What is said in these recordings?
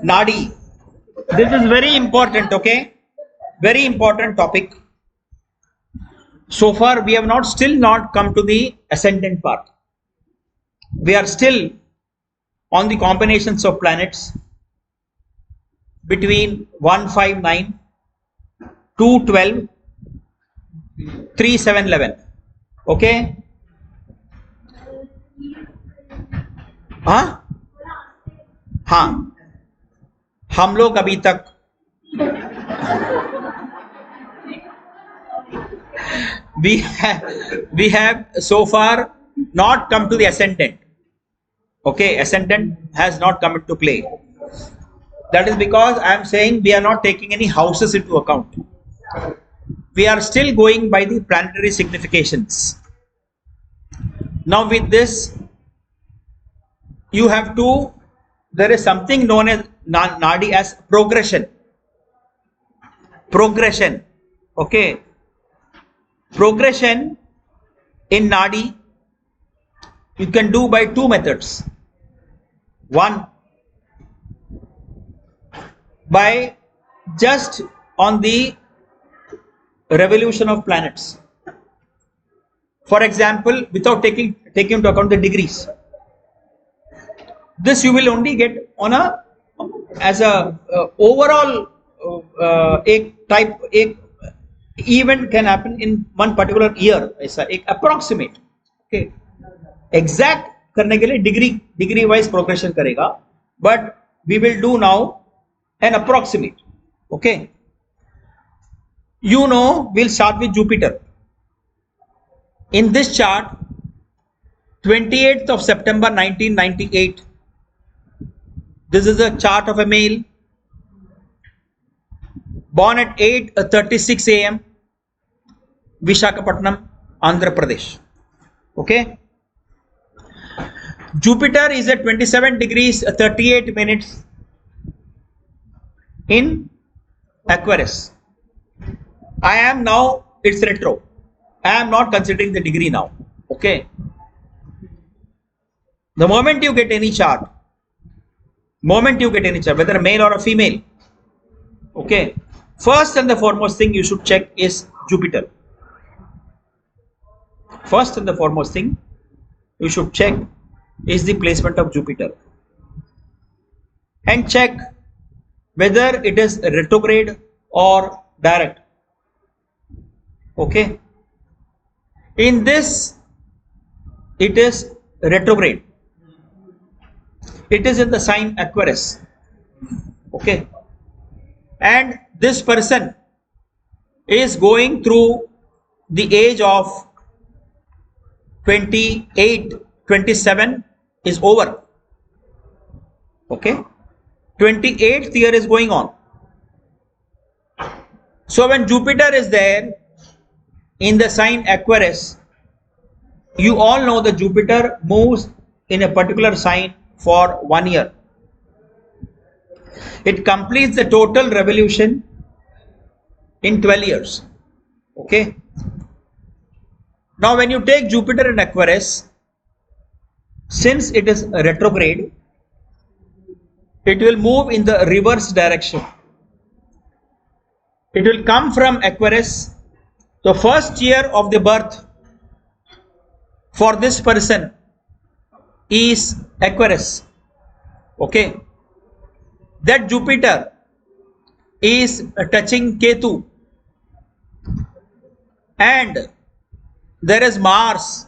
Nadi. This is very important, okay? Very important topic. So far, we have still not come to the ascendant part. We are still on the combinations of planets between 159, 212, 3711. Okay? हाँ हाँ हम लोग अभी तक we have so far not come to the ascendant. Okay, ascendant has not come into play. That is because I am saying we are not taking any houses into account. We are still going by the planetary significations. Now with this, you have to, there is something known as Nadi as progression. Progression. Okay. Progression in Nadi you can do by two methods. One, by just on the revolution of planets. For example, without taking into account the degrees. This you will only get on a as a overall एक event can happen in one particular year. ऐसा एक approximate. Okay. Exact करने के लिए degree wise progression करेगा. But we will do now an approximate. Okay. You know, we'll start with Jupiter. In this chart, 28th of September 1998. This is a chart of a male born at 8:36 a.m. Visakhapatnam, Andhra Pradesh. Okay. Jupiter is at 27 degrees 38 minutes in Aquarius. I am now, it's retro. I am not considering the degree now. Okay. The moment you get any chart, whether a male or a female, okay, first and the foremost thing you should check is Jupiter. First and the foremost thing you should check is the placement of Jupiter. And check whether it is retrograde or direct. Okay. In this, it is retrograde. It is in the sign Aquarius. Okay. And this person is going through the age of 28, 27 is over. Okay. 28th year is going on. So when Jupiter is there in the sign Aquarius, you all know that Jupiter moves in a particular sign for 1 year. It completes the total revolution in 12 years. Okay. Now when you take Jupiter in Aquarius, since it is retrograde, it will move in the reverse direction. It will come from Aquarius. The first year of the birth for this person is Aquarius. Okay. That Jupiter is touching Ketu, and there is Mars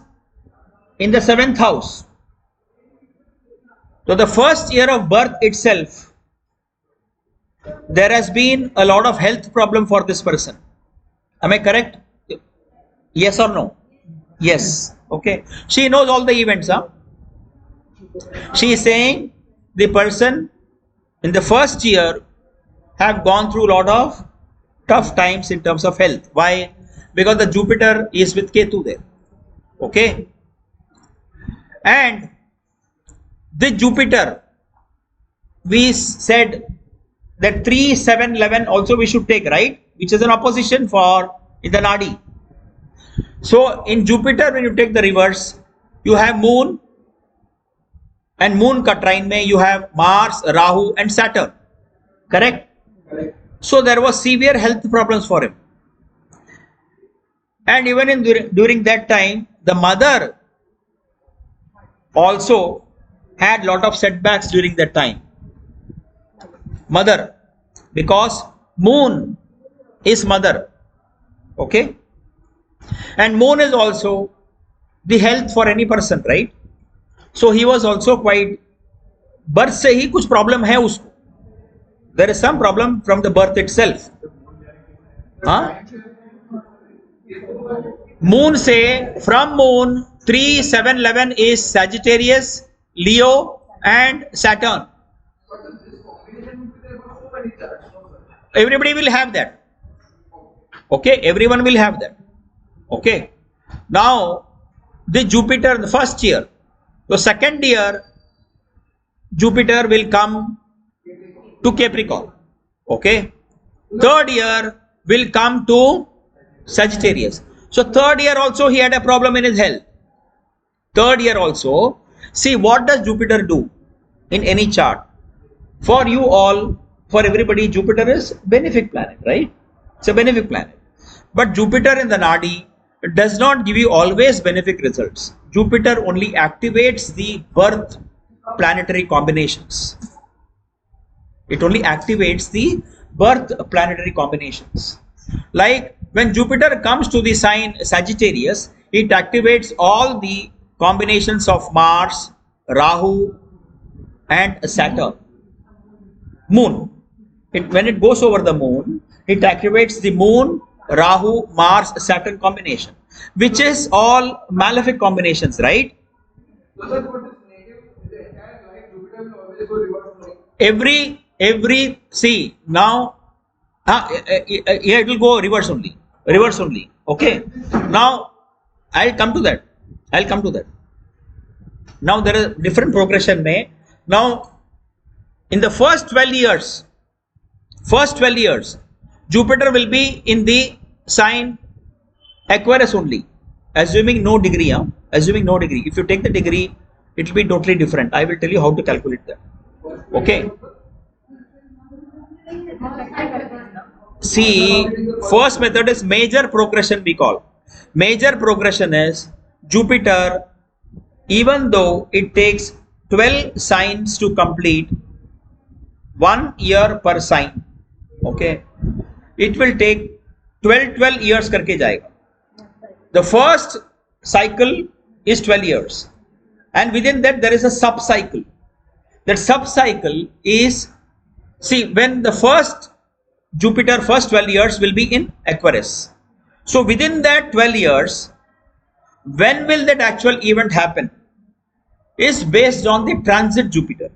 in the 7th house. So the first year of birth itself, there has been a lot of health problem for this person. Am I correct? Yes or no? Yes. Okay. She knows all the events. Huh? She is saying the person in the first year have gone through a lot of tough times in terms of health. Why? Because the Jupiter is with Ketu there. Okay. And the Jupiter, we said that 3, 7, 11 also we should take, right? Which is an opposition for in the Nadi. So in Jupiter, when you take the reverse, you have Moon, and Moon ka trine mein you have Mars, Rahu and Saturn. Correct? So there was severe health problems for him. And even during that time, the mother also had lot of setbacks during that time. Mother, because moon is mother. Okay? And moon is also the health for any person, right? So he was also quite, birth से ही कुछ problem है उसको. There is some problem from the birth itself. Huh? Moon से, from moon 3, 7, 11 is Sagittarius, Leo and Saturn. Everybody will have that. Okay, everyone will have that. Okay. Now the Jupiter, the first year. The second year, Jupiter will come to Capricorn. Okay. Third year will come to Sagittarius. So third year also he had a problem in his health. Third year also. See, what does Jupiter do in any chart? For you all, for everybody, Jupiter is benefic planet, right? It's a benefic planet. But Jupiter in the Nadi does not give you always benefic results. Jupiter only activates the birth planetary combinations. It only activates the birth planetary combinations. Like when Jupiter comes to the sign Sagittarius, it activates all the combinations of Mars, Rahu and Saturn. Moon. When it goes over the moon, it activates the moon, Rahu, Mars, Saturn combination, which is all malefic combinations, right? Every see now, yeah, it will go reverse only. Okay. Now I'll come to that. Now there is different progression. Now in the first 12 years, Jupiter will be in the sign Aquarius only, assuming no degree. If you take the degree, it will be totally different. I will tell you how to calculate that. Okay. See, first method is major progression we call. Major progression is Jupiter, even though it takes 12 signs to complete, 1 year per sign. Okay. It will take 12 years करके जाएगा. The first cycle is 12 years. And within that there is a sub-cycle. That sub-cycle is, see, when the first Jupiter, first 12 years will be in Aquarius. So within that 12 years, when will that actual event happen is based on the transit Jupiter.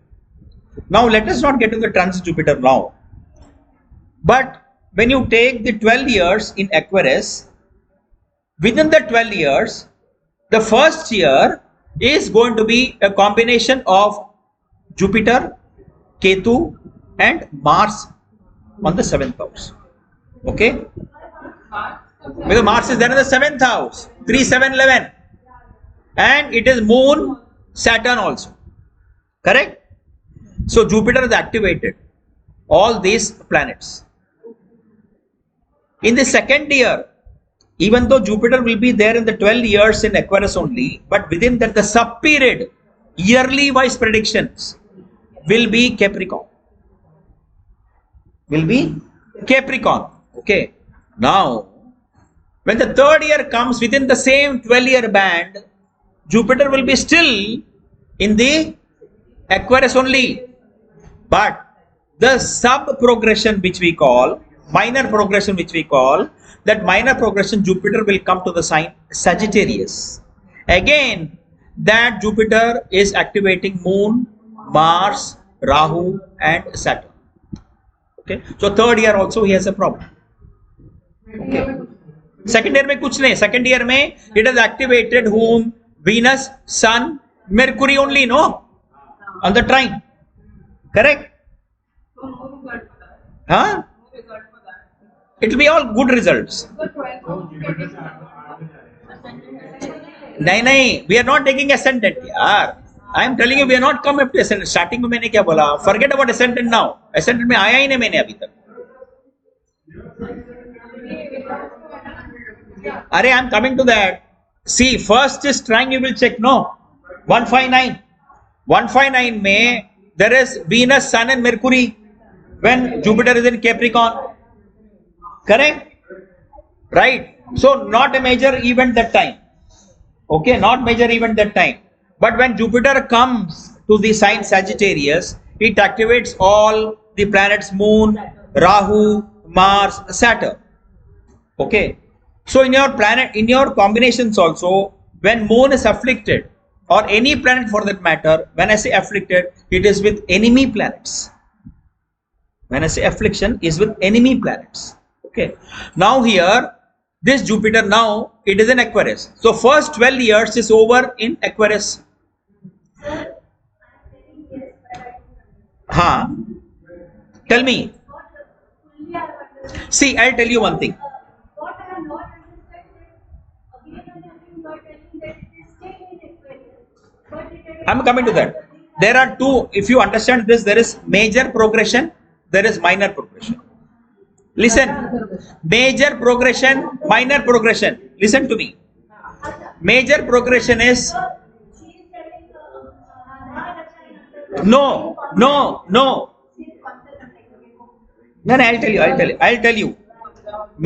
Now let us not get to the transit Jupiter now. But when you take the 12 years in Aquarius, within the 12 years, the first year is going to be a combination of Jupiter, Ketu and Mars on the 7th house. Okay? Because Mars is there in the 7th house, 3, 7, 11. And it is Moon, Saturn also. Correct? So Jupiter is activated. All these planets. In the second year, even though Jupiter will be there in the 12 years in Aquarius only, but within that the sub period, yearly wise predictions will be Capricorn. Okay. Now, when the third year comes within the same 12-year band, Jupiter will be still in the Aquarius only. But the sub progression which we call, minor progression which we call, that minor progression Jupiter will come to the sign Sagittarius. Again, that Jupiter is activating Moon, Mars, Rahu and Saturn. Okay. So third year also he has a problem. Okay. Second year में कुछ नहीं. Second year में it has activated whom? Venus, Sun, Mercury only, no? On the trine. Correct? Huh? It will be all good results. नहीं, we are not taking ascendant, yaar. I am telling you we are not come up to ascendant. Starting में मैंने क्या बोला, forget about ascendant now. ascendant में आया ही नहीं मैंने अभी तक. अरे I am coming to that. See first is trying, you will check. No 159 में there is Venus, Sun and Mercury when Jupiter is in Capricorn. Correct? Right? So not a major event that time. Okay, not major event that time. But when Jupiter comes to the sign Sagittarius, it activates all the planets: Moon, Rahu, Mars, Saturn. Okay. So in your planet, in your combinations also, when Moon is afflicted, or any planet for that matter, when I say afflicted, it is with enemy planets. When I say affliction, is with enemy planets. Okay. Now here, this Jupiter now, it is in Aquarius. So first 12 years is over in Aquarius. Tell me. See, I'll tell you one thing. I'm coming to that. There are two. If you understand this, there is major progression, there is minor progression. Listen, major progression, minor progression. Listen to me. Major progression is no. I'll tell you.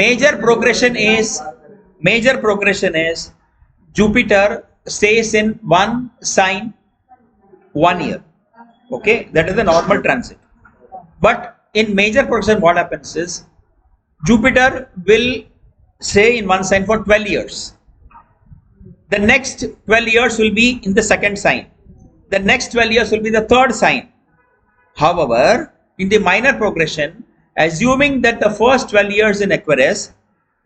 Major progression is Jupiter stays in one sign 1 year. Okay, that is the normal transit. But in major progression, what happens is Jupiter will stay in one sign for 12 years. The next 12 years will be in the second sign. The next 12 years will be the third sign. However, in the minor progression, assuming that the first 12 years in Aquarius,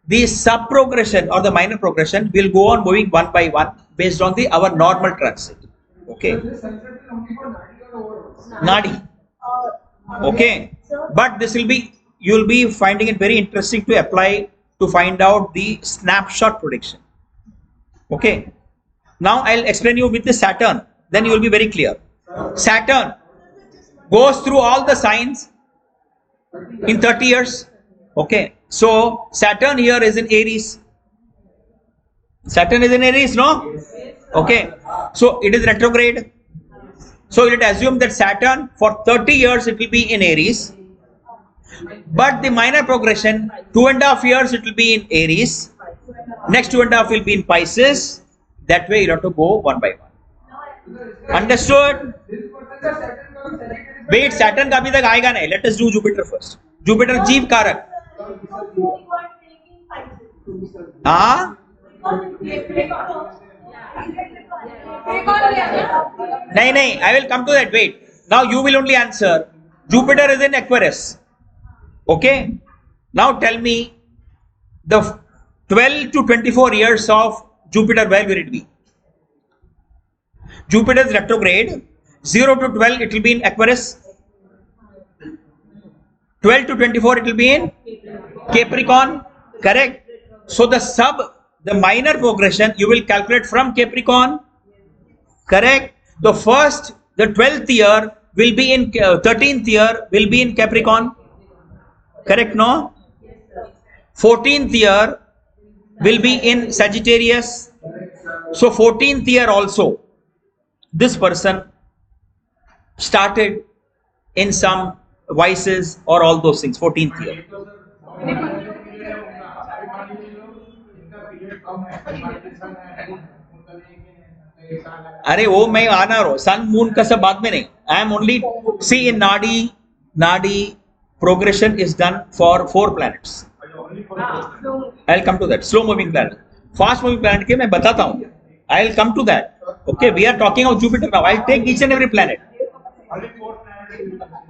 the sub progression or the minor progression will go on moving one by one based on our normal transit. Okay. Nadi. Okay. But this will be, you will be finding it very interesting to apply to find out the snapshot prediction. Okay. Now I'll explain you with the Saturn. Then you will be very clear. Saturn goes through all the signs in 30 years. Okay. So Saturn here is in Aries. Saturn is in Aries, no? Okay. So it is retrograde. So let us assume that Saturn for 30 years it will be in Aries. But the minor progression, 2.5 years it will be in Aries. Next 2.5 will be in Pisces. That way you have to go one by one. Understood? Wait, Saturn का अभी तक आएगा नहीं. Let us do Jupiter first. Jupiter जीव कारक. नहीं, I will come to that. Wait. Now you will only answer. Jupiter is in Aquarius. Okay. Now tell me the 12 to 24 years of Jupiter, where will it be? Jupiter is retrograde. 0 to 12 it will be in Aquarius. 12 to 24 it will be in Capricorn. Correct. So the minor progression you will calculate from Capricorn. Correct. The 12th year will be in 13th year will be in Capricorn. Correct, no? 14th year will be in Sagittarius. So 14th year also, this person started in some vices or all those things. 14th year. अरे वो मैं आना रहा, sun moon का सब बाद में नहीं. आई एम ओनली सी इन नाडी progression is done for 4 planets. I'll come to that. Slow moving planet, fast moving planet के मैं बताता हूँ. I'll come to that. Okay, we are talking of Jupiter now. I'll take each and every planet.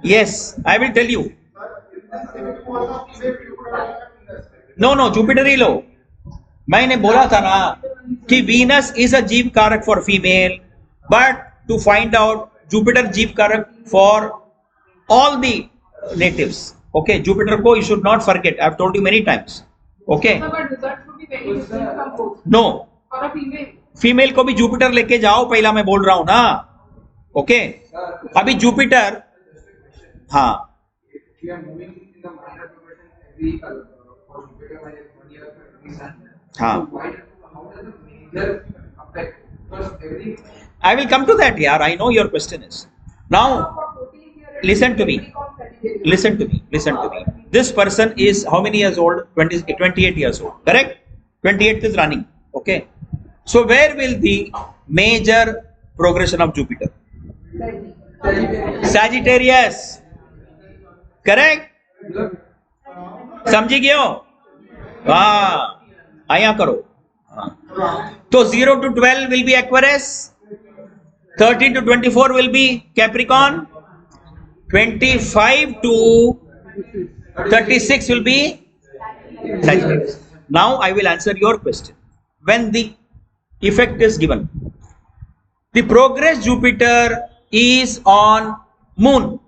Yes, I will tell you. No, Jupiter ही लो. मैंने बोला था ना कि Venus is a जीव कारक for female, but to find out Jupiter जीव कारक for all the natives. Okay, Jupiter को you should not forget. I have told you many times. Okay. No. Female को भी जुपिटर लेके जाओ, पहला मैं बोल रहा हूं ना. ओके अभी जुपिटर हाँ हाँ I will come to that yaar. I know your question is now listen to me. This person is how many years old? 28 years old, correct? 28 is running. Okay, so where will the major progression of Jupiter? Sagittarius, correct? समझी गयो? हाँ आया करो तो 0 to 12 will be Aquarius, 13 to 24 will be Capricorn, 25 to 36 will be Sagittarius. Now I will answer your question. When the effect is given, the progress Jupiter is on Moon.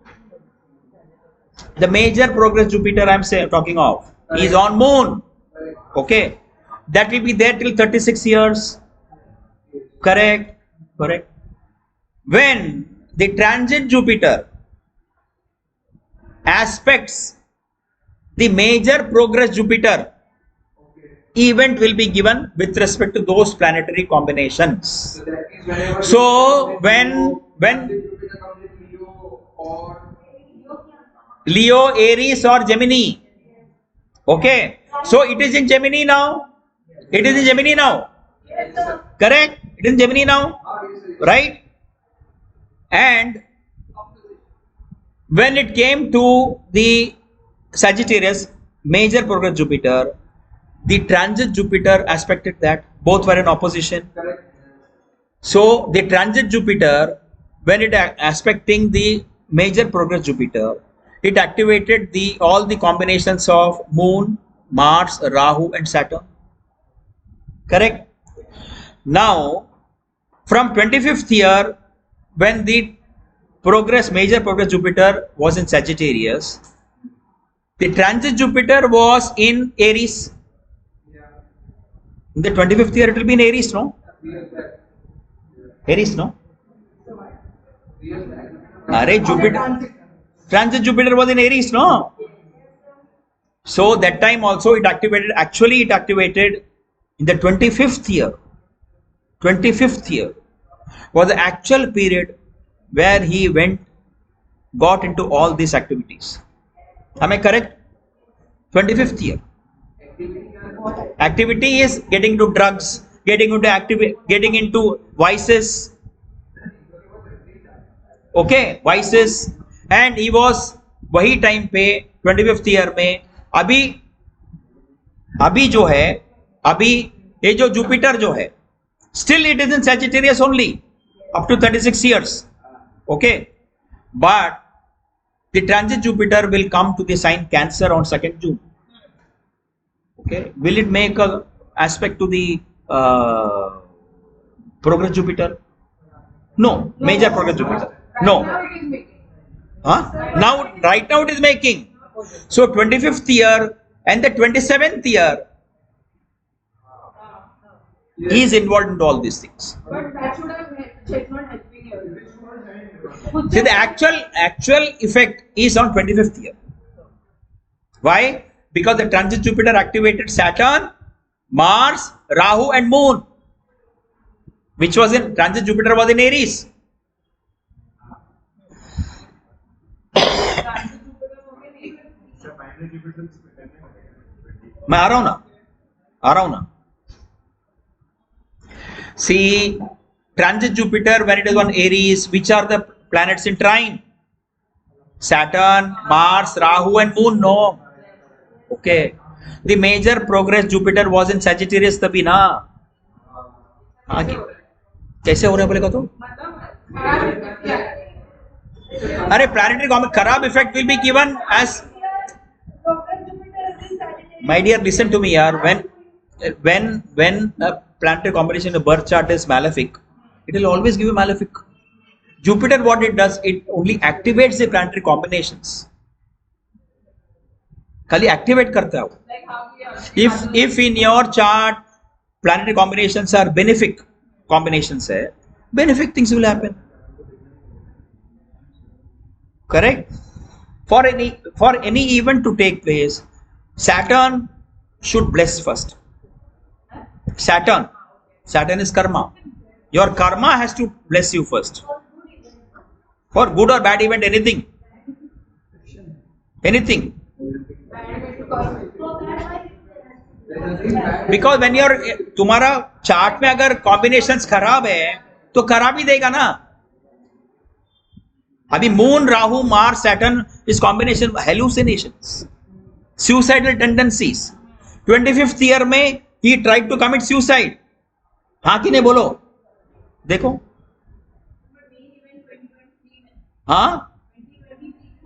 The major progress Jupiter I am talking of is on Moon. Okay, that will be there till 36 years. Correct. When the transit Jupiter aspects the major progress Jupiter, event will be given with respect to those planetary combinations. So when Leo, Aries or Gemini, okay, so it is in Gemini now. Correct, it is in Gemini now, right? And when it came to the Sagittarius major progress Jupiter, the transit Jupiter aspected that, both were in opposition. So the transit Jupiter, when it aspecting the major progress Jupiter, it activated all the combinations of Moon, Mars, Rahu and Saturn. Correct. Now from 25th year, when the major progress Jupiter was in Sagittarius, the transit Jupiter was in Aries. In the 25th year, it will be in Aries, no? Jupiter. Transit Jupiter was in Aries, no? So that time also it activated. Actually, it activated in the 25th year. 25th year was the actual period where he got into all these activities. Am I correct? 25th year. Activity is getting into drugs, getting into vices. Okay, vices. And he was वही time पे 25th year में अभी जो है, अभी ये जो Jupiter जो है, still it is in Sagittarius only up to 36 years. Okay, but the transit Jupiter will come to the sign Cancer on 2nd June. Okay, will it make a aspect to the progress Jupiter? No, major progress Jupiter. No. Now, right now it is making. So 25th year and the 27th year he is involved in all these things. But that should have not helping you. See, the actual effect is on 25th year. Why? Because the transit Jupiter activated Saturn, Mars, Rahu and Moon, which was in transit Jupiter was in Aries. मैं आ रहा हूं ना See, transit Jupiter when it is on Aries, which are the planets in trine? Saturn, Mars, Rahu and Moon. No. Okay, the major progress Jupiter was in Sagittarius तभी ना. आगे कैसे हो रहा है बोलेगा तो? अरे planetary combination खराब effect will be given as. My dear, listen to me, yaar. When a planetary combination in a birth chart is malefic, it will always give you malefic. Jupiter, what it does, it only activates the planetary combinations. खाली activate करता है वो. If in your chart planetary combinations are benefic combinations है, benefic things will happen. Correct? For any event to take place, Saturn should bless first. Saturn is karma. Your karma has to bless you first. For good or bad event, anything. Because when तुम्हारा chart में अगर combinations खराब है तो खराब ही देगा ना. अभी मून, राहु, मार्स, सैटर्न इस combination hallucinations, suicidal tendencies. 25th year में he tried to commit suicide. हाँ कि नहीं बोलो? देखो. हाँ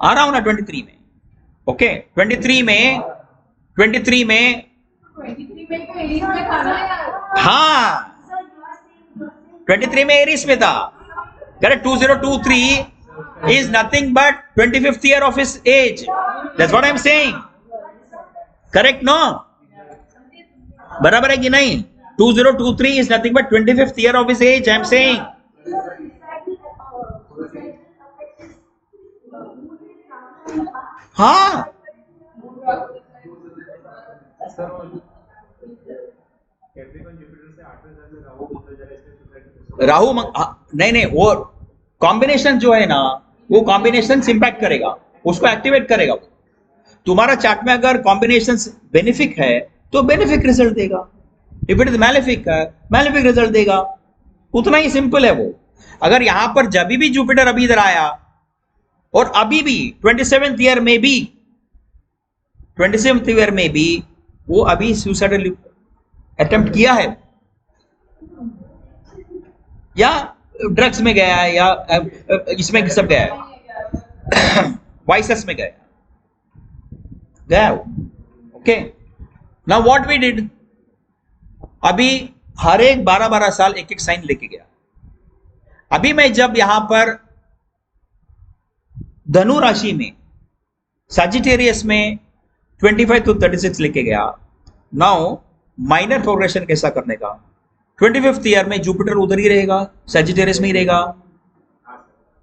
आ रहा हूं ना 23 में. ओके 23 में हाँ 23 में एरिस में था. Correct. 2023 is nothing but 25th year of his age. That's what I'm saying. Correct? No? बराबर है कि नहीं? 2023 is nothing but 25th year of his age. I'm saying. हाँ राहु नहीं वो कॉम्बिनेशन जो है ना, वो कॉम्बिनेशन इंपैक्ट करेगा, उसको एक्टिवेट करेगा. तुम्हारा चार्ट में अगर कॉम्बिनेशन बेनिफिक है तो बेनिफिक रिजल्ट देगा. इफ इट इज मैलेफिक है, मैलेफिक रिजल्ट देगा. उतना ही सिंपल है वो. अगर यहां पर जब भी जुपिटर अभी इधर आया और अभी भी 27th ईयर में भी वो अभी सुसाइडल अटेम्प्ट किया है या ड्रग्स में गया है या इसमें सब गया है, वाइसेस में गया. Okay now what we did, अभी हर एक 12-12 साल एक साइन लेके गया. अभी मैं जब यहां पर धनु राशि में सजिटेरियस में 25 to 36 लेके गया. नाउ माइनर प्रोग्रेशन कैसा करने का. 25th ईयर में जुपिटर उधर ही रहेगा, सजिटेरियस में ही रहेगा.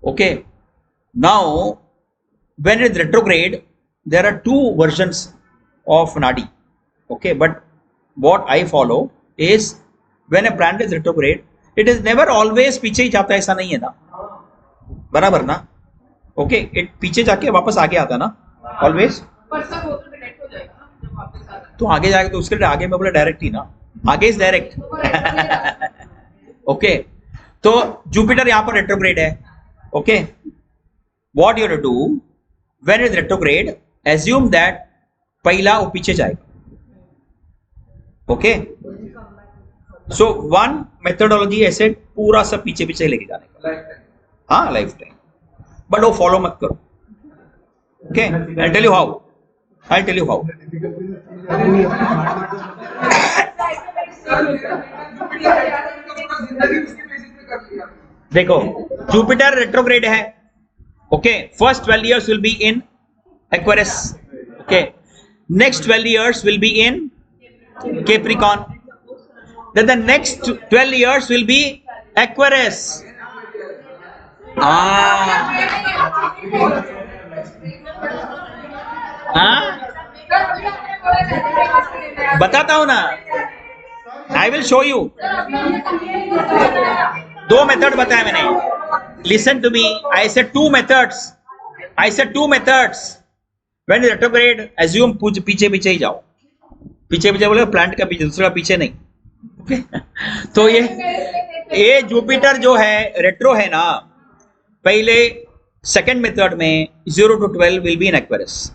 Okay now when it is retrograde there are 2 versions of nadi. Okay but what I follow is when a planet is retrograde it is never always पीछे ही जाता है, ऐसा नहीं है ना. बराबर ना. ओके इट पीछे जाके वापस आगे आता ना ऑलवेज. तो आगे जाके तो उसके लिए आगे मैं बोला डायरेक्ट ही ना, आगे इज डायरेक्ट. ओके तो जुपिटर यहां पर रेट्रोग्रेड है. Okay what you do when is retrograde, assume that पहला वो पीछे जाएगा. ओके सो वन मेथोडोलॉजी ऐसे पूरा सब पीछे पीछे लेके जाने का. हाँ लाइफ टाइम, बट वो फॉलो मत करो. Okay I tell you how. देखो जुपिटर रेट्रोग्रेड है. Okay first 12 years will be in Aquarius. Okay next 12 years will be in Capricorn. Then the next 12 years will be Aquarius. बताता हूं ना, I will show you. 2 method बताया मैंने. Listen to me, I said 2 methods. When retrograde assume पीछे पीछे ही जाओ. पीछे बोले प्लांट का पीछे, दूसरा पीछे नहीं. ओके तो ये जुपिटर जो है रेट्रो है ना, पहले सेकंड मेथड में 0 to 12 will be in Aquarius.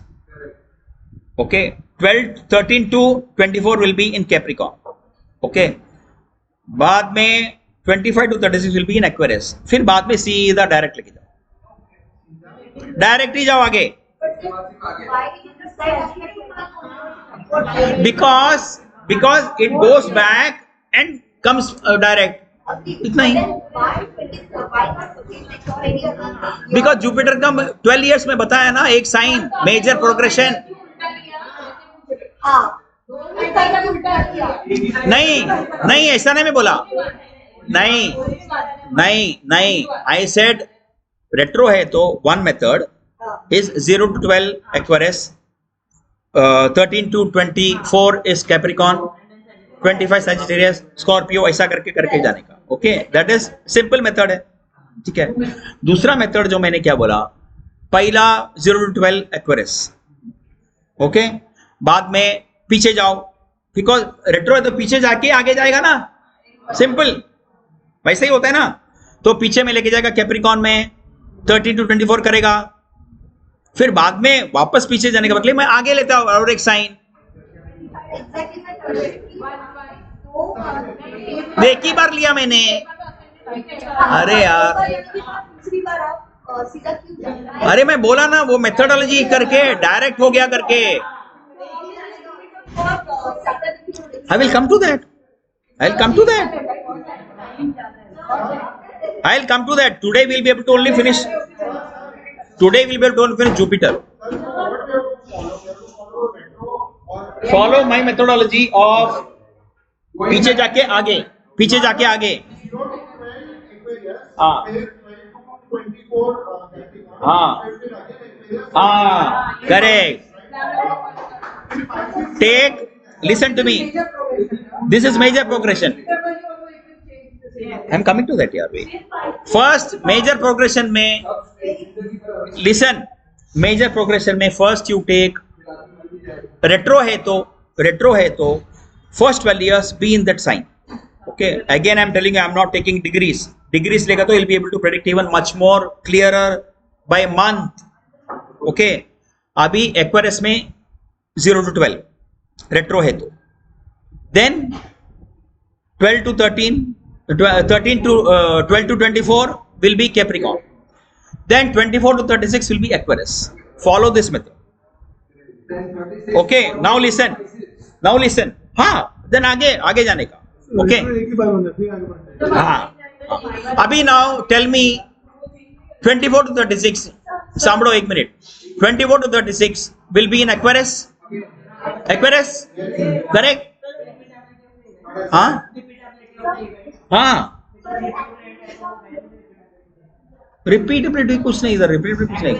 Okay 13 to 24 will be in Capricorn. Okay बाद में 25 to 36 will be in Aquarius. फिर बाद में सीधा डायरेक्ट लेके जाओ, डायरेक्ट ही जाओ आगे. because it goes back and comes direct. इतना ही. बिकॉज जुपिटर का 12 years में बताया ना एक साइन मेजर प्रोग्रेशन. नहीं ऐसा नहीं मैं बोला. नहीं आई सेड रेट्रो है तो 1 method is 0 to 12 Aquarius, 13 to 24 is Capricorn, 25 Sagittarius, Scorpio, ऐसा करके करके जाने का. Okay, that is simple method है. ठीक है. दूसरा मेथड जो मैंने क्या बोला, पहला 0 to 12 Aquarius. ओके, बाद में पीछे जाओ, बिकॉज रेट्रो है तो पीछे जाके आगे जाएगा ना, सिंपल वैसे ही होता है ना. तो पीछे में लेके जाएगा कैप्रिकॉर्न में, 13 to 24 करेगा, फिर बाद में वापस पीछे जाने का मतलब मैं आगे लेता हूं और एक साइन. एक ही बार लिया मैंने. अरे यार, अरे मैं बोला ना वो मेथोडोलॉजी करके डायरेक्ट हो गया करके. I will come to that. I'll come to that. I'll come to that. Today we'll be able to only finish. Today we'll be able to only finish Jupiter. Follow my methodology of पीछे जाके आगे, पीछे जाके आगे. हाँ हाँ हाँ, correct. Take, listen to me. This is major progression. I'm coming to that यार भाई. First major progression में, listen, major progression में first you take retro है तो first 12 years be in that sign. Okay, again I'm telling you I'm not taking degrees. Degrees लेगा तो you'll be able to predict even much more clearer by month. Okay, अभी Aquarius में 0 to 12 retro है तो, then 12 to 13 to 12 to 24 will be Capricorn, then 24 to 36 will be Aquarius. Follow this method. Okay, now listen, हाँ, then आगे जाने का. Okay, हाँ, अभी now tell me 24 to 36, सांभळो एक minute, 24 to 36 will be in Aquarius. Correct. हाँ हाँ, repeatability कुछ नहीं सर, रिपीटेबिलिटी कुछ नहीं,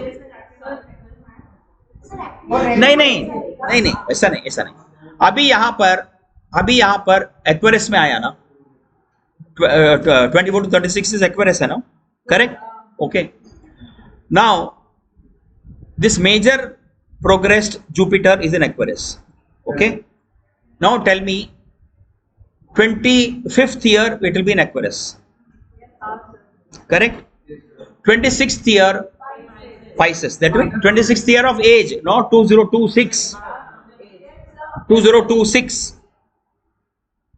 ऐसा नहीं. अभी यहाँ पर एक्वेरियस में आया ना, 24 to 36 इज एक्वेरियस है ना, correct. Okay, now this major progressed Jupiter is in Aquarius. Okay, now tell me 25th year it will be in Aquarius, correct. 26th year Pisces, that means 26th year of age, not 2026.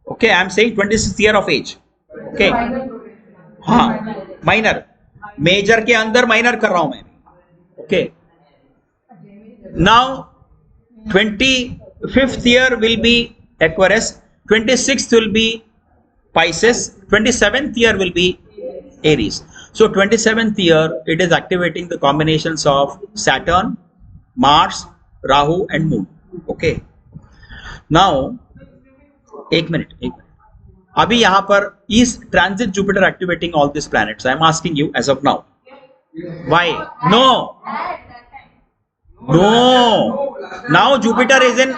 Okay, I am saying 26th year of age. Okay, हाँ, minor, major के अंदर minor कर रहा हूं मैं. Okay, now 25th year will be Aquarius, 26th will be Pisces, 27th year will be Aries. So 27th year it is activating the combinations of Saturn, Mars, Rahu and Moon. Okay, now एक minute, अभी यहाँ पर is transit Jupiter activating all these planets? I am asking you as of now. Why? No, now Jupiter is in,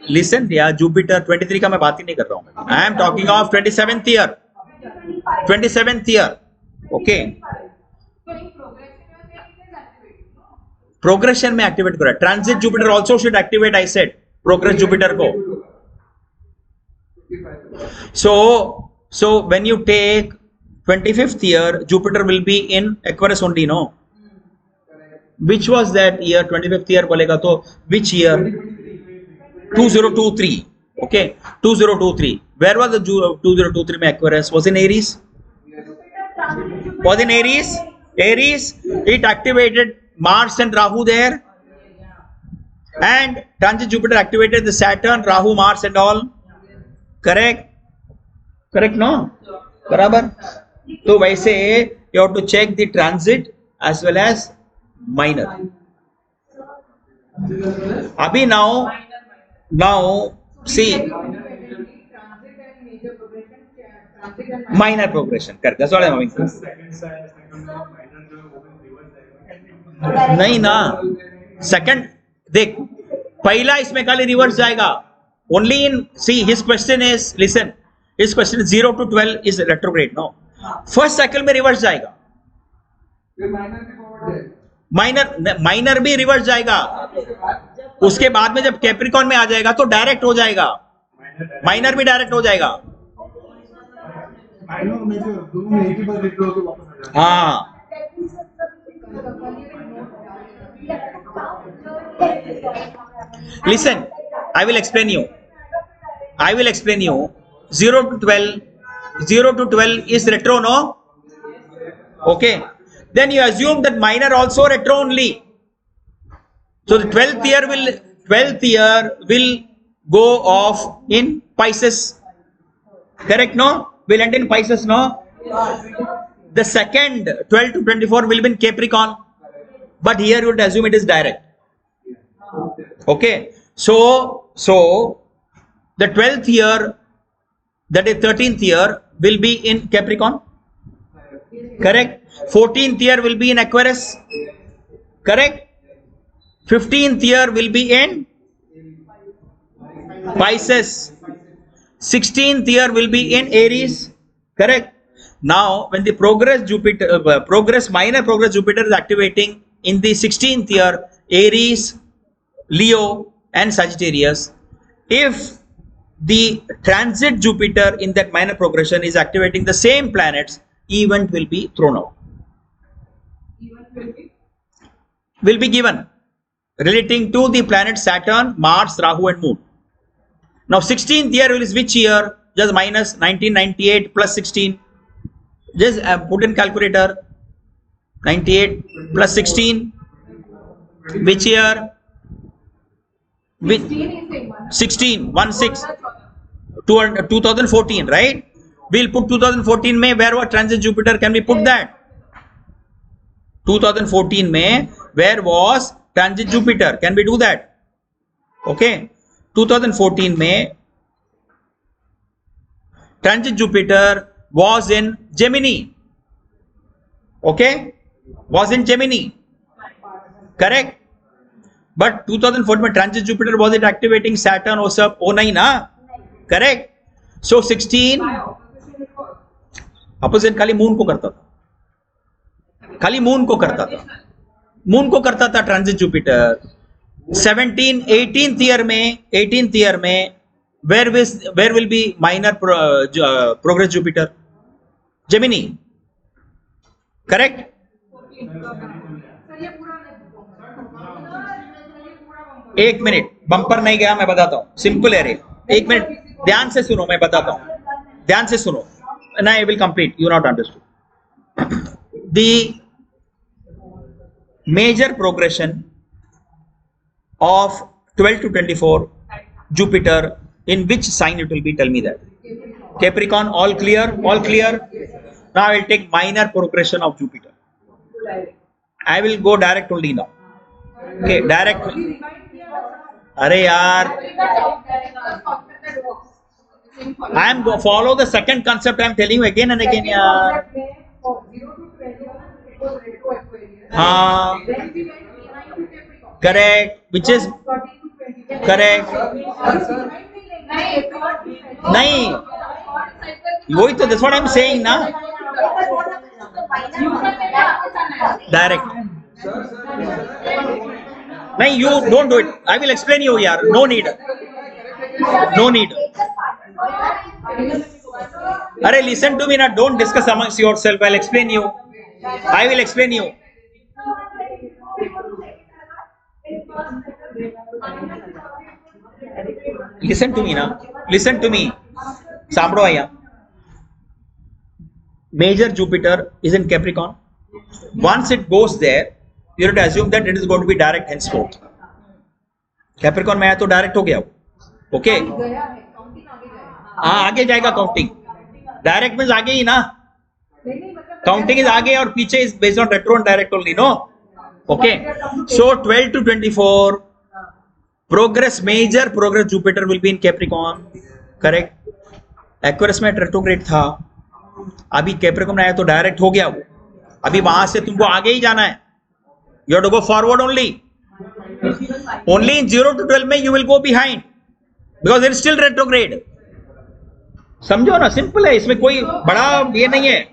listen yeah, Jupiter 23 का मैं बात ही नहीं कर रहा हूँ. I am talking of 27th year. Okay, progression में activate करा. Transit Jupiter also should activate, I said progress Jupiter को. So when you take 25th year, Jupiter will be in Aquarius only, no? Which was that year? 25th year बोलेगा तो which year? 2023. Okay, 2023. Where was the 2023 में Aquarius? Was in Aries. Was in Aries. It activated Mars and Rahu there, and transit Jupiter activated the Saturn, Rahu, Mars and all. Correct no? बराबर. तो वैसे you have to check the transit as well as minor. अभी now see minor progression. Correct. That's what I'm having. नहीं ना, second देख, पहला इसमें खाली रिवर्स जाएगा only in, see his question is, listen, his question 0 to 12 is retrograde, no, first cycle में reverse जाएगा, माइनर भी रिवर्स जाएगा, उसके बाद में जब कैप्रिकॉन में आ जाएगा तो डायरेक्ट हो जाएगा, माइनर भी डायरेक्ट हो जाएगा। हाँ listen, I will explain you 0 to 12 is retro, no? Okay, then you assume that minor also retro only, so the 12th year will go off in Pisces, correct, no? Will end in Pisces, no? The second 12 to 24 will be in Capricorn, but here you would assume it is direct. Okay, so the 12th year, that is 13th year, will be in Capricorn, correct? 14th year will be in Aquarius, correct? 15th year will be in Pisces, 16th year will be in Aries, correct? Now when the minor progress Jupiter is activating in the 16th year, Aries, Leo and Sagittarius, if the transit Jupiter in that minor progression is activating the same planets, event will be thrown out, will be given relating to the planet Saturn, Mars, Rahu and Moon. Now 16th year is which year? Just minus 1998 plus 16, just put in calculator, 98 plus 16, which year? 16, 2014, right? We'll put 2014 में where was transit Jupiter, can we put that? 2014 में where was transit Jupiter, can we do that? Okay, 2014 में transit Jupiter was in Gemini, okay, was in Gemini, correct? But 2014 में transit Jupiter, was it activating Saturn or सब? ओ नहीं ना, correct? So 16 opposite खाली moon को करता था, खाली मून को करता था ट्रांजिट जुपिटर। 18th year में where will be minor progress Jupiter? Gemini, correct? एक मिनट, बम्पर नहीं गया, मैं बताता हूं, सिंपल है रे, एक मिनट ध्यान से सुनो, मैं बताता हूं, ध्यान से सुनो, and I will complete, you not understood. The major progression of 12 to 24 Jupiter, in which sign it will be, tell me that. Capricorn, all clear? All clear? Now I will take minor progression of Jupiter. I will go direct only now. Okay, direct. अरे यार, I am go follow the second concept I am telling you again and again यार. हाँ, correct, which is correct. नहीं, वही तो, that's what I am saying ना. Direct. नहीं, you don't do it. I will explain you यार. No need. No need. अरे listen to me ना. Don't discuss amongst yourself. I'll explain you. I will explain you. Listen to me ना. Listen to me. सांभळो आया. Major Jupiter is in Capricorn. Once it goes there, you have to assume that it is going to be direct henceforth. Capricorn में आया तो direct हो गया, okay? हाँ, आगे जाएगा काउंटिंग. डायरेक्ट में आगे ही ना, काउंटिंग इज आगे और पीछे is based on retro and direct only, no? Okay, so 12 to 24 progress, major progress Jupiter will be in Capricorn, correct? Aquarius में रेट्रोग्रेड था, अभी कैप्रिकॉर्न में आया तो डायरेक्ट हो गया वो. अभी वहां से तुमको आगे ही जाना है, You have to go forward only. Only in 0 to 12 में you will go behind because it is still retrograde. समझो ना, सिंपल है, इसमें कोई बड़ा ये नहीं है.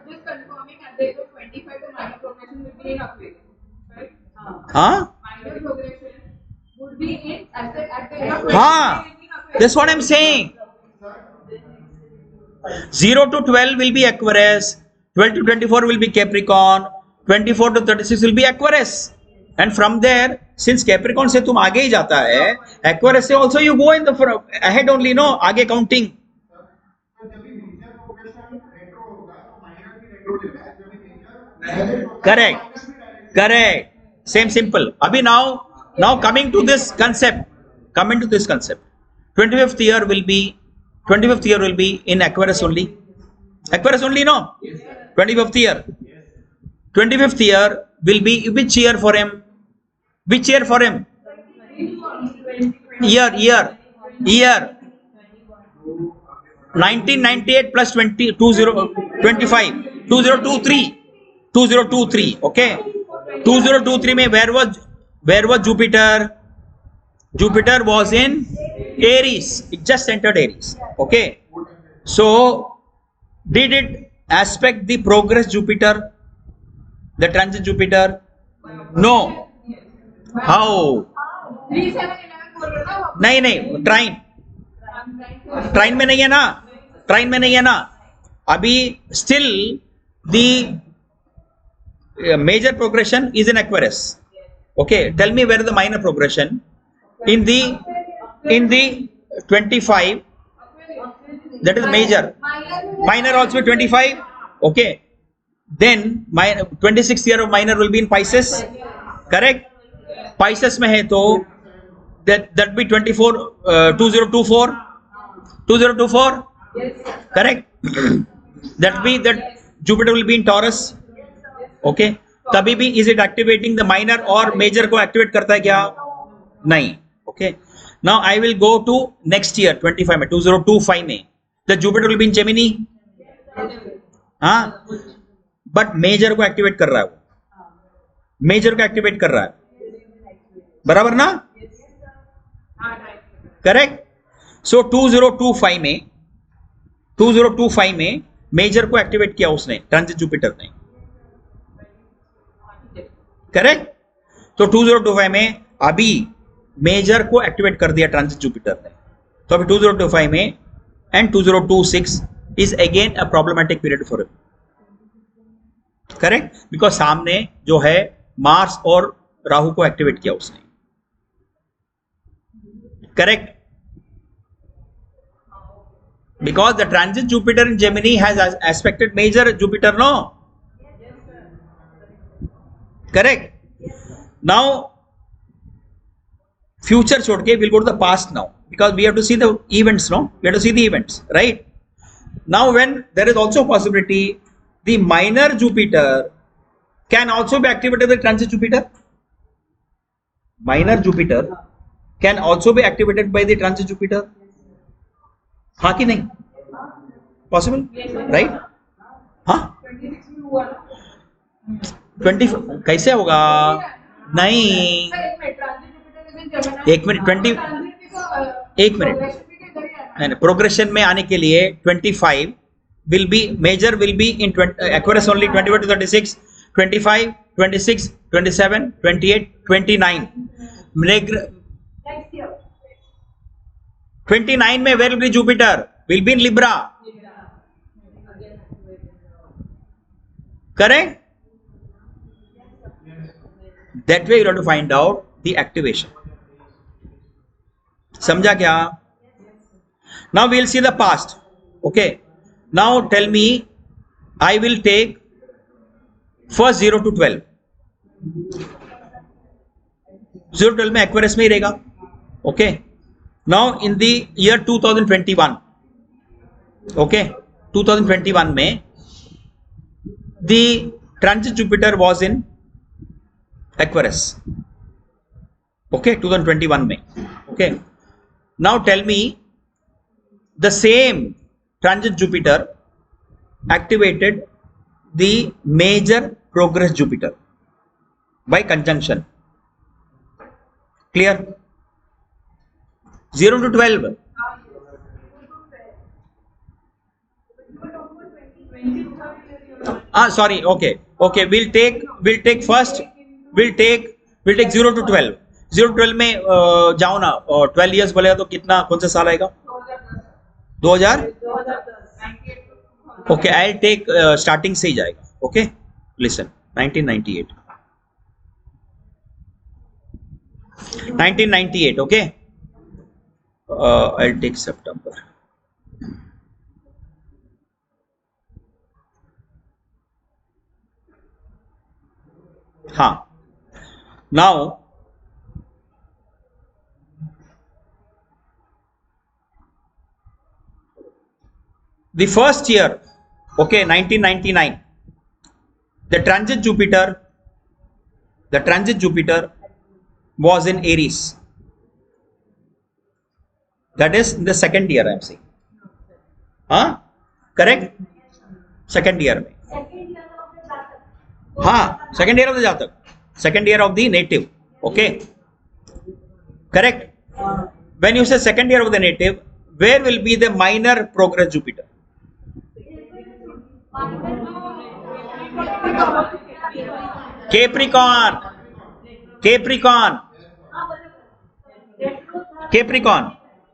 Just confirming at the age of 25 the minor progression will be in Aquarius, right? हाँ Minor progression would be in at the age of 25 हाँ, will be in Aquarius. that's what I'm saying. 0 to 12 will be Aquarius, 12 to 24 will be Capricorn, 24 to 36 will be Aquarius, and from there, since Capricorn से तुम आगे ही जाता है, Aquarius से also you go in the ahead only, no, आगे counting. Correct, same simple. Abhi now coming to this concept, 25th year will be in Aquarius only, no, 25th year will be which year for him? Year 1998 plus 2023, okay. 2023 में where was Jupiter? Jupiter was in Aries. It just entered Aries, okay. So did it aspect the progress Jupiter, the transit Jupiter? No. How? 3, 7, 11 बोल रहे हो ना? नहीं, ट्राइन में नहीं है ना, अभी still the major progression is in Aquarius. Okay, tell me where is the minor progression in the 25, that is major. Minor also 25, okay. Then my 26th year of minor will be in Pisces, correct? Pisces में है तो that be 2024, correct? that Jupiter will be in Taurus, okay. तभी भी is it activating the minor और major को activate करता है क्या? नहीं, okay. Now I will go to next year 25 में 2025 में the Jupiter will be in Gemini, हाँ, but major को activate कर रहा है, बराबर ना? करेक्ट. सो 2025 में मेजर को एक्टिवेट किया उसने, ट्रांजिट जुपिटर ने, करेक्ट. तो 2025 में अभी मेजर को एक्टिवेट कर दिया ट्रांजिट जुपिटर ने, तो अभी 2025 में and 2026 is again a problematic period for him, correct. Because सामने जो है मार्स और राहु को एक्टिवेट किया उसने, correct. Because the transit Jupiter in Gemini has aspected major Jupiter, no? Correct. Now, future छोड़ के we'll go to the past now, because we have to see the events, no? We have to see the events, right? Now, when there is also a possibility, the minor Jupiter can also be activated by the transit Jupiter. Minor Jupiter can also be activated by the transit Jupiter. हाँ कि नहीं? Possible, right? हाँ, 20 कैसे होगा? नहीं, एक minute, नहीं, progression में आने के लिए 25 will be major, will be in Aquarius only 21 to 36, 25, 26, 27, 28, 29. 29 में where will be Jupiter? Will be in Libra. Correct? That way you have to find out the activation. समझा क्या? Now we will see the past. Okay. Now tell me, I will take first 0 to 12. 0 to 12 में Aquarius में ही रहेगा. Okay. Now in the year 2021, okay, 2021 में the transit Jupiter was in Aquarius, okay, 2021 में, okay. Now tell me, the same transit Jupiter activated the major progress Jupiter, by conjunction. Clear? 0 to 12. Sorry. Okay. We'll take first. We'll take 0 to 12. 0 to 12 में जाओ ना. 12 years बोलेगा तो कितना, कौन सा साल आएगा? 2000. Okay, I'll take starting से ही जाएगा. Okay, listen. 1998. 1998. Okay. I'll take September. हाँ. Now the first year, okay, 1999, the transit Jupiter was in Aries. That is in the second year, I am saying. हाँ, correct? Second year में. हाँ, second year of the जातक, second year of the native. Okay, correct? When you say second year of the native, where will be the minor progress Jupiter? Capricorn.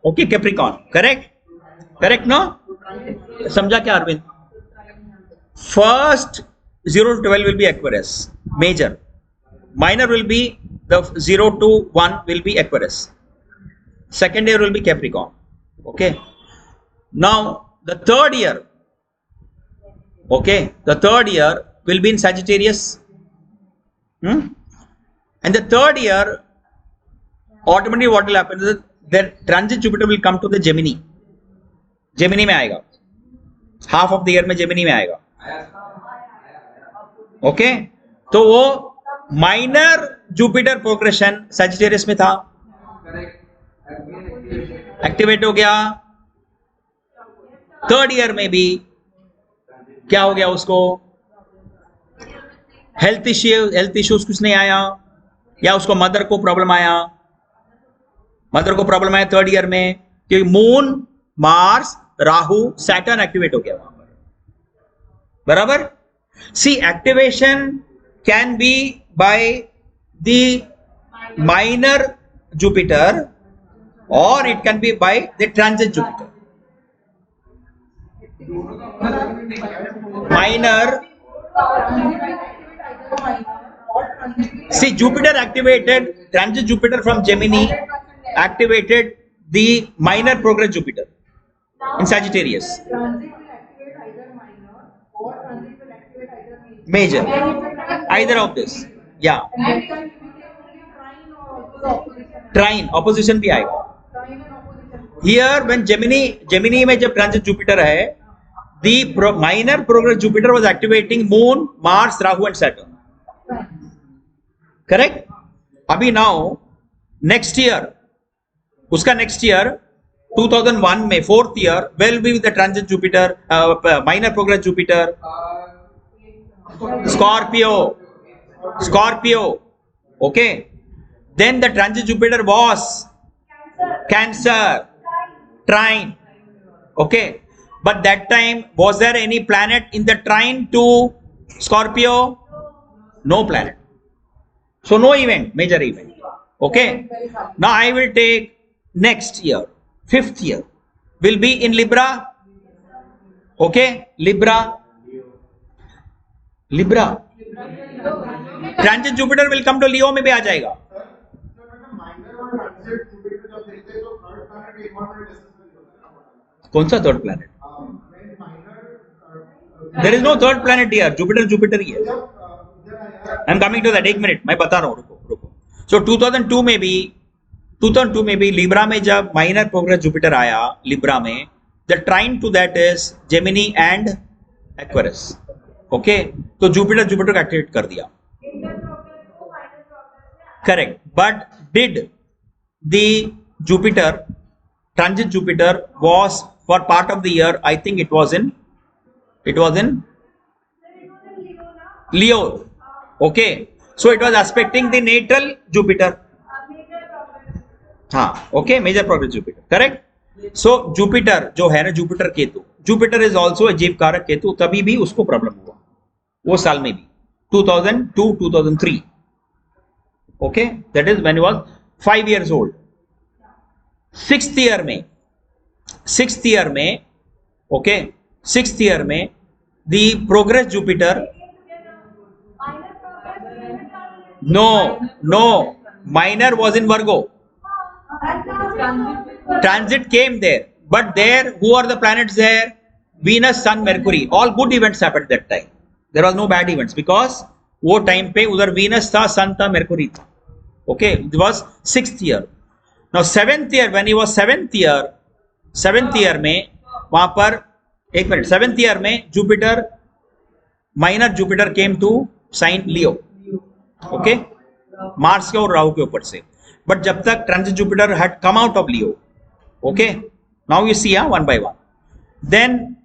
Okay, Capricorn. Correct, no? समझा क्या Arvind? First 0 to 12 will be Aquarius, major. Minor will be the 0 to 1 will be Aquarius. Second year will be Capricorn. Okay. Now the third year. Okay, the third year will be in Sagittarius. And the third year, automatically what will happen is that transit Jupiter will come to the Gemini. Gemini में आएगा. Half of the year में Gemini में आएगा. Okay, तो वो minor Jupiter progression Sagittarius में था. Activate हो गया. Third year में भी क्या हो गया उसको? हेल्थ इश्यूज कुछ नहीं आया, या उसको मदर को प्रॉब्लम आया थर्ड ईयर में, क्योंकि Moon, Mars, Rahu, Saturn activate हो गया वहां पर. बराबर? See activation can be by the minor Jupiter और it can be by the transit Jupiter. Minor. See, Jupiter activated, transit Jupiter from Gemini activated the minor progress Jupiter in Sagittarius. Transit will activate either minor or transit will activate either Major. Either of this. Yeah. And can you say only trine or opposition? Trine, opposition भी आएगा. Trine and opposition. Here when Gemini में जब transit Jupiter है, the minor progress Jupiter was activating Moon, Mars, Rahu and Saturn. Correct? अभी now next year, उसका next year 2001 में fourth year will be with the transit Jupiter, minor progress Jupiter, Scorpio. Okay. Then the transit Jupiter was Cancer, Trine. Okay. But that time, was there any planet in the trine to Scorpio? No planet. So no event, major event. Okay. Now I will take next year, fifth year, will be in Libra. Okay, Libra. Transit Jupiter will come to Leo में भी आ जाएगा. कौन सा third planet? There is no third planet here. Jupiter ही है. I am coming to that. एक minute मैं बता रहा हूँ. रुको. So 2002 में भी Libra में जब minor progress Jupiter आया Libra में, the trine to that is Gemini and Aquarius. Okay, तो Jupiter को activate कर दिया. Correct. But did the Jupiter, transit Jupiter was for part of the year, I think it was in Leo. Okay. So it was aspecting the natal Jupiter. हाँ, okay, major progress Jupiter, correct. So Jupiter जो है ना, Jupiter Ketu, Jupiter is also a जीव कारक केतु, तभी भी उसको problem हुआ वो साल में भी 2002-2003. Okay, that is when he was 5 years old. Sixth year में okay, sixth year में the progress Jupiter, no, minor was in Virgo. Transit came there, but there who are the planets there? Venus, Sun, Mercury. All good events happened that time. There was no bad events because वो time पे उधर Venus था, Sun था, Mercury था. Okay, it was sixth year. Now seventh year, when he was seventh year में वहां पर एक मिनट, seventh year में Jupiter, minor Jupiter came to sign Leo. Okay, Mars के और राहु के ऊपर से. But जब तक transit Jupiter had come out of Leo. Okay, now you see one by one. Then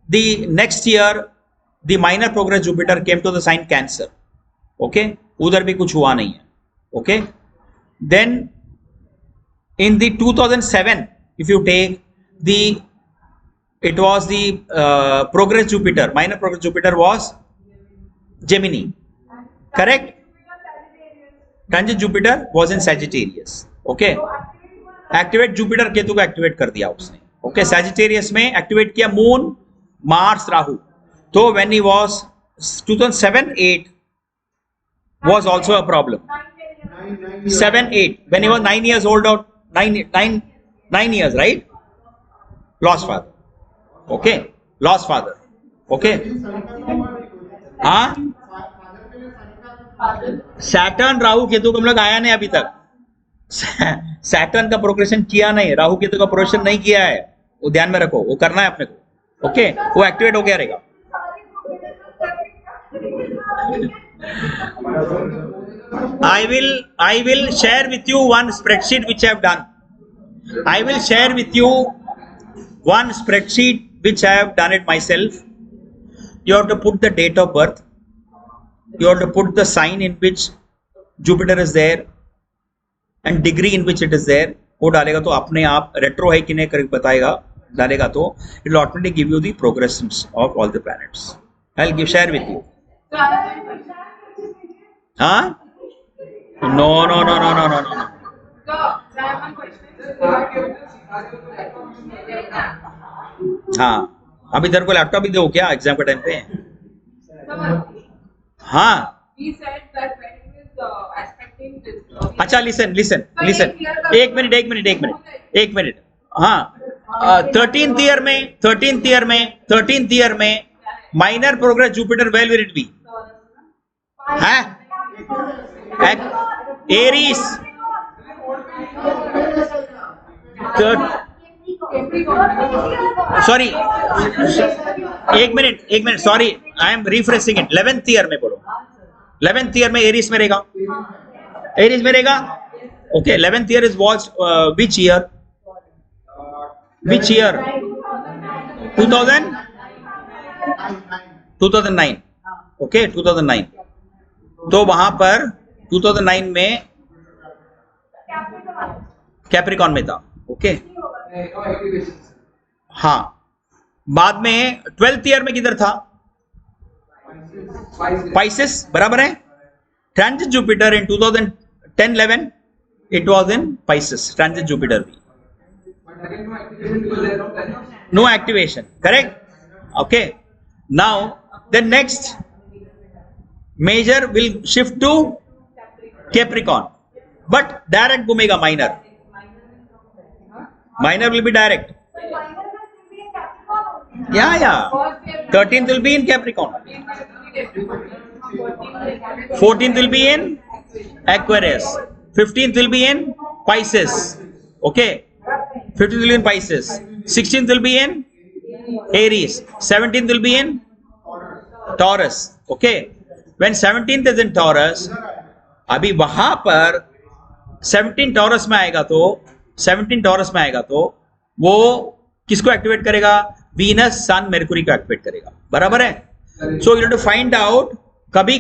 the next year the minor progress Jupiter came to the sign Cancer. Okay, उधर भी कुछ हुआ नहीं है. Okay, then in the 2007 if you take the, it was the progress Jupiter, minor progress Jupiter was Gemini, correct. Transit Jupiter was in Sagittarius. Okay, activate Jupiter Ketu को activate कर दिया उसने. ओके, सैजिटेरियस में एक्टिवेट किया moon, Mars, Rahu. तो when he was 2007-8 was also a problem. 7-8 when he was 9 years old, or 9 years, right? Lost father. Okay, lost father. Okay, हाँ, Saturn Rahu Ketu को हम लोग आया नहीं अभी तक. सैटर्न का प्रोग्रेशन किया नहीं, राहु केतु का प्रोग्रेशन नहीं किया है, वो ध्यान में रखो, वो करना है अपने को. ओके, वो एक्टिवेट हो गया रहेगा. I will share with you one spreadsheet which I have done. I will share with you one spreadsheet which I have done it myself. You have to put the date of birth. You have to put the sign in which Jupiter is there and degree in which it is there. वो डालेगा तो अपने आप retro है कि नहीं करके बताएगा. डालेगा तो it will automatically give you the progressions of all the planets. I'll share with you. हाँ? No. हाँ, अभी इधर को लैपटॉप भी दो क्या एग्जाम के टाइम पे? हाँ. अच्छा, listen. एक मिनट. हाँ, 13th year में minor progress Jupiter, where will it be? हाँ? Aries. Sorry, एक minute. Sorry, I am rephrasing it. 11th year में बोलो. 11th year में एरीज में रहेगा. Okay, 11th year is what? Which year? 2009. Okay, 2009. तो वहां पर 2009 में कैप्रिकॉन में था. ओके, हाँ. बाद में 12th ईयर में किधर था? Pisces, बराबर है. Transit Jupiter in 2010-11 it was in Pisces. Transit Jupiter भी no activation, correct. Okay, now the next major will shift to Capricorn, but direct घूमेगा. minor will be direct. Yeah, 13th will be in Capricorn, 14th will be in Aquarius, 15th will be in Pisces. Okay, 15th will be in Pisces, 16th will be in Aries, 17th will be in Taurus. Okay, when 17th is in Taurus, अभी वहां पर 17 Taurus में आएगा तो वो किसको activate करेगा? Venus, सन, मेर्कुरी को एक्टिवेट करेगा. बराबर है. So you have to find out. कभी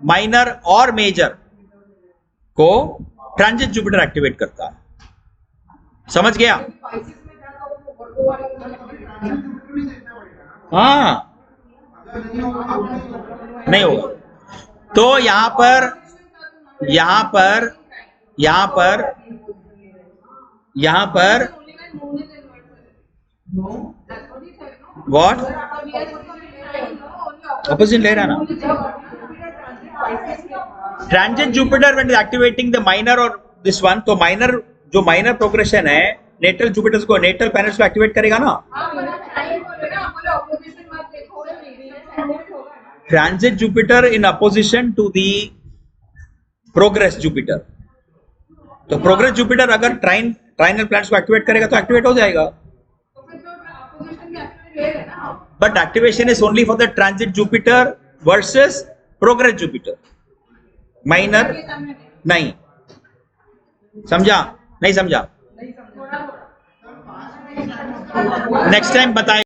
माइनर और मेजर को ट्रांजिट जुपिटर एक्टिवेट करता है। समझ गया? Pisces में था तो वो वर्गो वाले को हाँ, नहीं होगा। तो यहां पर व्हाट ऑपोजिट ले रहा ना। Transit Jupiter when activating the minor और दिस वन, तो माइनर जो माइनर प्रोग्रेशन है नेटल जुपिटर को, नेटल प्लैनेट्स को एक्टिवेट करेगा ना। Transit Jupiter in opposition to the progress Jupiter, तो प्रोग्रेस जुपिटर अगर ट्राइनल प्लैनेट्स को एक्टिवेट करेगा तो एक्टिवेट हो जाएगा। But activation is only for the transit Jupiter versus progress Jupiter, minor नहीं। समझा? नहीं समझा? नेक्स्ट टाइम बताएगा।